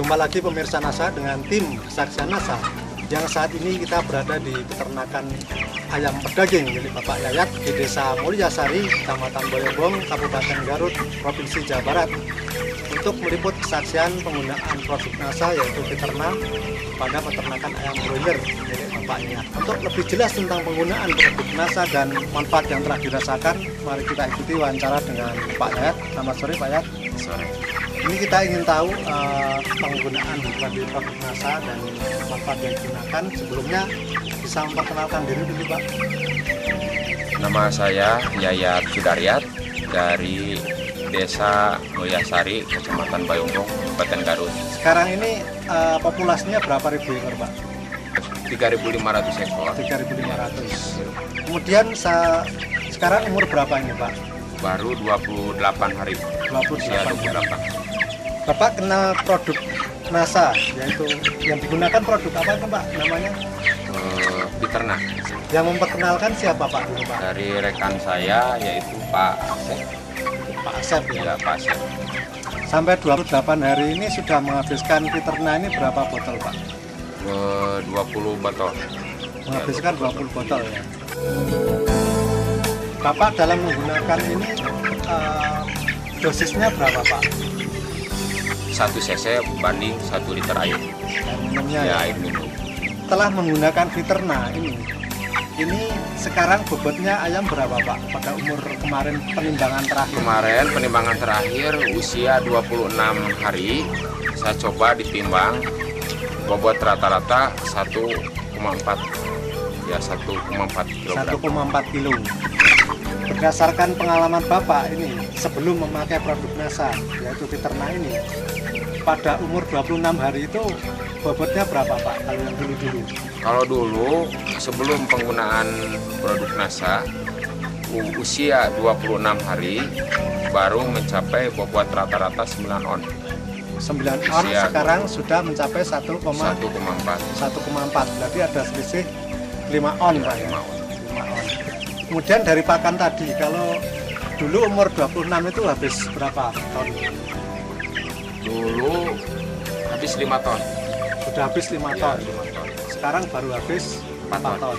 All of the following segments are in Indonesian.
Jumpa lagi pemirsa NASA dengan tim kesaksian NASA yang saat ini kita berada di peternakan ayam pedaging milik Bapak Yayat di Desa Mulyasari, Kecamatan Boyobong, Kabupaten Garut, Provinsi Jawa Barat, untuk meliput kesaksian penggunaan produk NASA yaitu Fiterna pada peternakan ayam broiler milik Bapak Yayat. Untuk lebih jelas tentang penggunaan produk NASA dan manfaat yang telah dirasakan, mari kita ikuti wawancara dengan Pak Yayat. Selamat sore Pak Yayat. Sore. Ini kita ingin tahu penggunaan dari produk NASA dan manfaat yang digunakan. Sebelumnya bisa memperkenalkan diri dulu Pak. Nama saya Yayat Sudaryat dari Desa Mulyasari, Kecamatan Boyobong, Kabupaten Garut. Sekarang ini populasinya berapa ribu ekor Pak? 3.500 ekor. 3.500. Kemudian sekarang umur berapa ini Pak? Baru 28 hari. 28. Bapak kenal produk NASA, yaitu yang digunakan produk apa itu Pak namanya? Fiterna. Yang memperkenalkan siapa Pak dulu Pak? Dari rekan saya yaitu Pak Asep. Pak Asep ya? Ya, Pak Asep. Sampai 28 hari ini sudah menghabiskan Fiterna ini berapa botol Pak? 20 botol. Menghabiskan 20 botol ya. Bapak dalam menggunakan ini dosisnya berapa Pak? 1 cc banding 1 liter air. Air minumnya Ya, ya. air minum. Setelah menggunakan Fiterna ini sekarang bobotnya ayam berapa Pak? Pada umur kemarin penimbangan terakhir. Kemarin penimbangan terakhir usia 26 hari, saya coba ditimbang bobot rata-rata 1,4 ya 1,4 kg. 1,4 kilo. Berdasarkan pengalaman Bapak ini sebelum memakai produk NASA yaitu Fiterna ini, pada umur 26 hari itu bobotnya berapa Pak kalau yang dulu-dulu? Kalau dulu sebelum penggunaan produk NASA usia 26 hari baru mencapai bobot rata-rata 9 on. 9 on Usia sekarang sudah mencapai 1,4. 1,4. Berarti ada selisih 5 on Pak ya. 5 on. 5 on. Kemudian dari pakan tadi, kalau dulu umur 26 itu habis berapa ton? Dulu habis 5 ton. Sudah habis 5 Ya, ton. 5 ton. Sekarang baru habis 4 4 ton.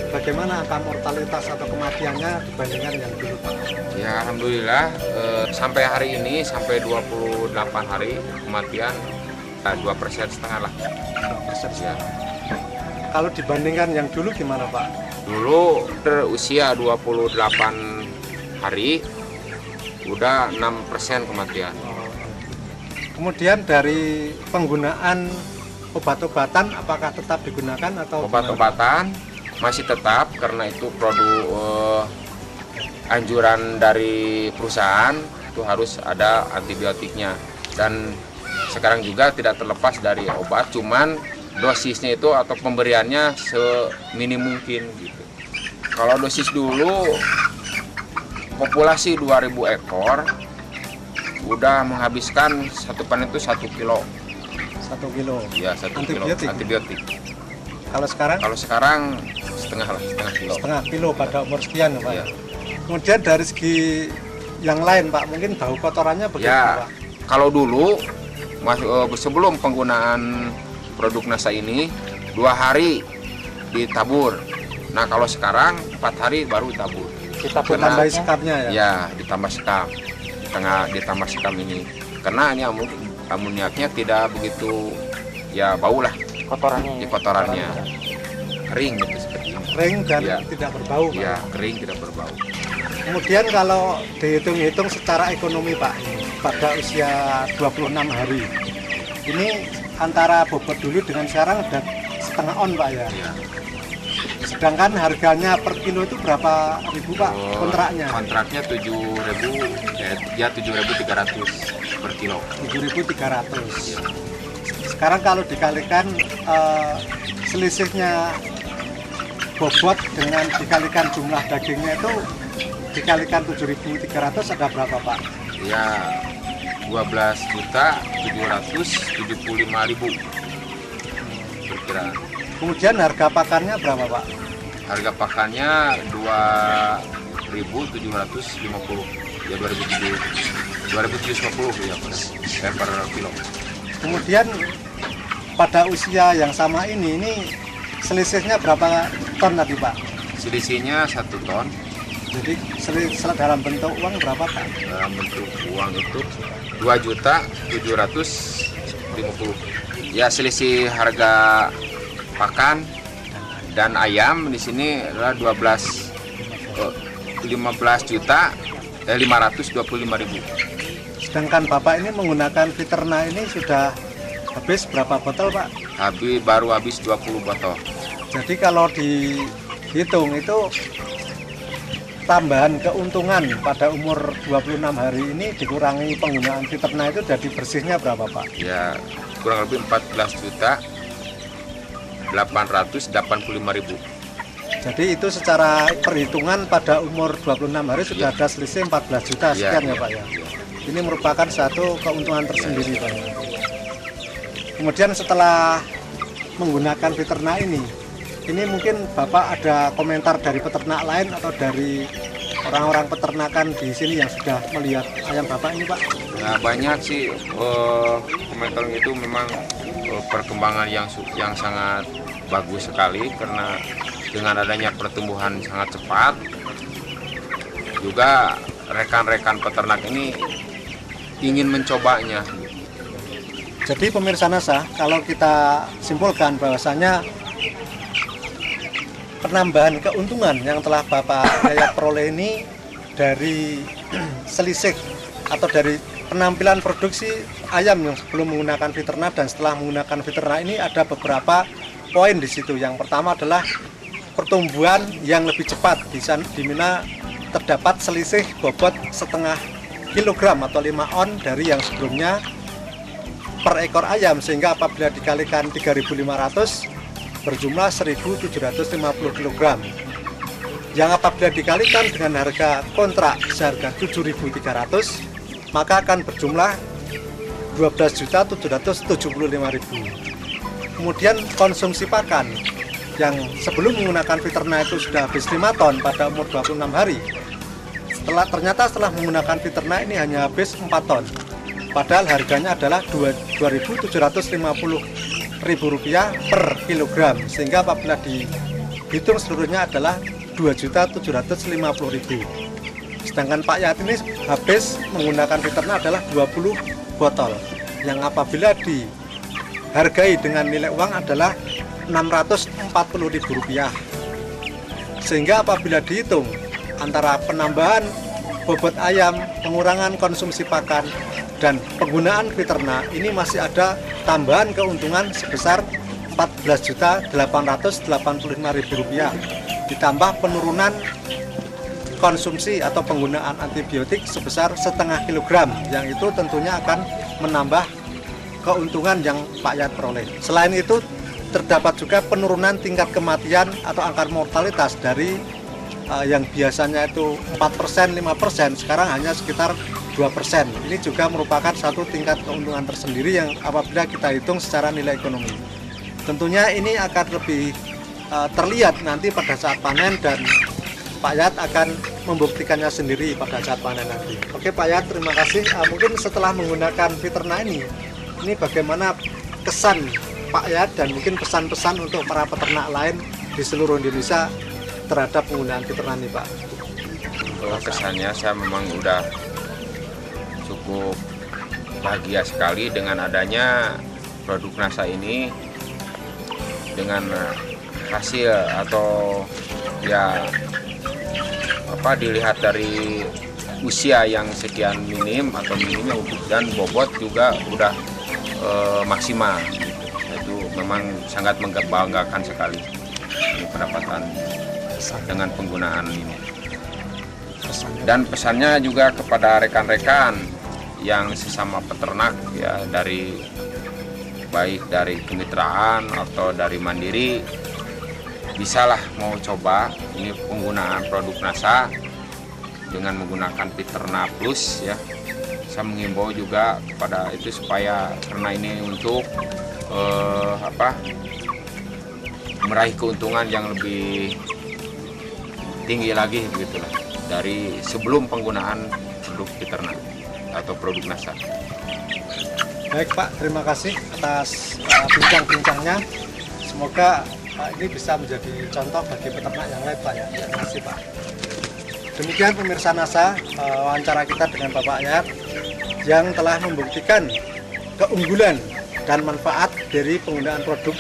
Bagaimana angka mortalitas atau kematiannya dibandingkan yang dulu Pak? Ya alhamdulillah sampai hari ini sampai 28 hari kematian 2,5% lah. 2%. Ya. Kalau dibandingkan yang dulu gimana Pak? Dulu usia 28 hari udah 6% kematian. Kemudian dari penggunaan obat-obatan apakah tetap digunakan atau Obat-obatan masih tetap karena itu produk anjuran dari perusahaan itu harus ada antibiotiknya, dan sekarang juga tidak terlepas dari obat, cuman dosisnya itu atau pemberiannya seminim mungkin gitu. Kalau dosis dulu populasi 2000 ekor udah menghabiskan satu panen itu 1 kilo. 1 kilo? Ya, 1 kilo antibiotik. Kalau sekarang setengah kilo. Setengah kilo pada umur sekian Pak. Ya. Kemudian dari segi yang lain Pak, mungkin bau kotorannya begitu Ya, Pak? kalau dulu sebelum penggunaan produk NASA ini 2 hari ditabur. Nah kalau sekarang 4 hari baru ditabur. Kita tambahi sekamnya ya? Ya, ditambah sekam. Ditambah sekam ini. Karena ini amoniaknya tidak begitu ya bau lah. Kotorannya. Kering gitu seperti ini. Kering dan Ya. tidak berbau Pak? Ya, kering tidak berbau. Kemudian kalau dihitung-hitung secara ekonomi Pak, pada usia 26 hari, ini antara bobot dulu dengan sekarang udah setengah on Pak ya? Ya. Sedangkan harganya per kilo itu berapa ribu Pak kontraknya? Kontraknya 7.000 ya 7.300 per kilo. 7.300. Sekarang kalau dikalikan selisihnya bobot dengan dikalikan jumlah dagingnya itu dikalikan 7.300 ada berapa Pak? Ya 12.775.000 perkiraan. Kemudian harga pakannya berapa Pak? Harga pakannya 2.750 ya 2.750 ya per kilo. Kemudian pada usia yang sama ini selisihnya berapa ton tadi Pak? Selisihnya 1 ton. Jadi selisih dalam bentuk uang berapa Pak? Dalam bentuk uang itu 2.750.000. Ya, selisih harga pakan dan ayam di sini adalah 15.525.000. Sedangkan Bapak ini menggunakan Viterna ini sudah habis berapa botol Pak? Baru habis 20 botol. Jadi kalau dihitung itu tambahan keuntungan pada umur 26 hari ini dikurangi penggunaan Viterna itu jadi bersihnya berapa Pak? Ya, kurang lebih 14.885.000. Jadi itu secara perhitungan pada umur 26 hari sudah ada selisih 14 juta sekian ya Pak ya. Ini merupakan satu keuntungan tersendiri Pak. Kemudian setelah menggunakan Viterna ini mungkin Bapak ada komentar dari peternak lain atau dari orang-orang peternakan di sini yang sudah melihat ayam Bapak ini Pak? Nah, banyak sih komentar itu memang perkembangan yang sangat bagus sekali karena dengan adanya pertumbuhan sangat cepat. Juga rekan-rekan peternak ini ingin mencobanya. Jadi pemirsa NASA, kalau kita simpulkan bahwasanya penambahan keuntungan yang telah Bapak Yayat peroleh ini dari selisih atau dari penampilan produksi ayam yang sebelum menggunakan Viterna dan setelah menggunakan Viterna ini ada beberapa poin di situ. Yang pertama adalah pertumbuhan yang lebih cepat, di mana terdapat selisih bobot setengah kilogram atau 5 on dari yang sebelumnya per ekor ayam, sehingga apabila dikalikan 3.500 berjumlah 1.750 kg. Yang apabila dikalikan dengan harga kontrak seharga 7.300 maka akan berjumlah 12.775.000. Kemudian konsumsi pakan yang sebelum menggunakan Viterna itu sudah habis 5 ton pada umur 26 hari. Ternyata setelah menggunakan Viterna ini hanya habis 4 ton. Padahal harganya adalah Rp2.750.000 per kilogram, sehingga apabila dihitung seluruhnya adalah 2.750.000. Sedangkan Pak Yayat ini habis menggunakan Viterna adalah 20 botol, yang apabila dihargai dengan nilai uang adalah Rp640.000. Sehingga apabila dihitung antara penambahan bobot ayam, pengurangan konsumsi pakan, dan penggunaan Viterna, ini masih ada tambahan keuntungan sebesar Rp14.885.000 ditambah penurunan konsumsi atau penggunaan antibiotik sebesar setengah kilogram, yang itu tentunya akan menambah keuntungan yang Pak Yayat peroleh. Selain itu terdapat juga penurunan tingkat kematian atau angka mortalitas dari yang biasanya itu 4%, 5%, sekarang hanya sekitar 2%. Ini juga merupakan satu tingkat keuntungan tersendiri yang apabila kita hitung secara nilai ekonomi. Tentunya ini akan lebih terlihat nanti pada saat panen, dan Pak Yayat akan membuktikannya sendiri pada saat panen nanti. Oke Pak Yayat, terima kasih. Mungkin setelah menggunakan Viterna ini bagaimana kesan Pak Yayat dan mungkin pesan-pesan untuk para peternak lain di seluruh Indonesia terhadap penggunaan Viterna ini Pak? Kesannya saya memang udah cukup bahagia sekali dengan adanya produk NASA ini, dengan hasil atau ya dilihat dari usia yang sekian minim atau minimnya, dan bobot juga udah maksimal. Itu memang sangat membanggakan sekali ini pendapatan dengan penggunaan ini. Dan pesannya juga kepada rekan-rekan yang sesama peternak ya, baik dari kemitraan atau dari mandiri, bisalah mau coba ini penggunaan produk NASA dengan menggunakan Viterna Plus ya. Saya mengimbau juga kepada itu supaya, karena ini untuk meraih keuntungan yang lebih tinggi lagi begitulah dari sebelum penggunaan produk Viterna atau produk NASA. Baik Pak, terima kasih atas bincang-bincangnya. Semoga ini bisa menjadi contoh bagi peternak yang lain Pak ya. Terima kasih Pak. Demikian pemirsa NASA, wawancara kita dengan Bapak Yayat yang telah membuktikan keunggulan dan manfaat dari penggunaan produk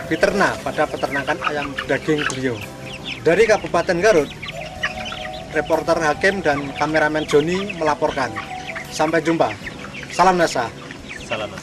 Fiterna pada peternakan ayam daging beliau. Dari Kabupaten Garut, reporter Hakim dan kameramen Joni melaporkan. Sampai jumpa. Salam NASA. Salam.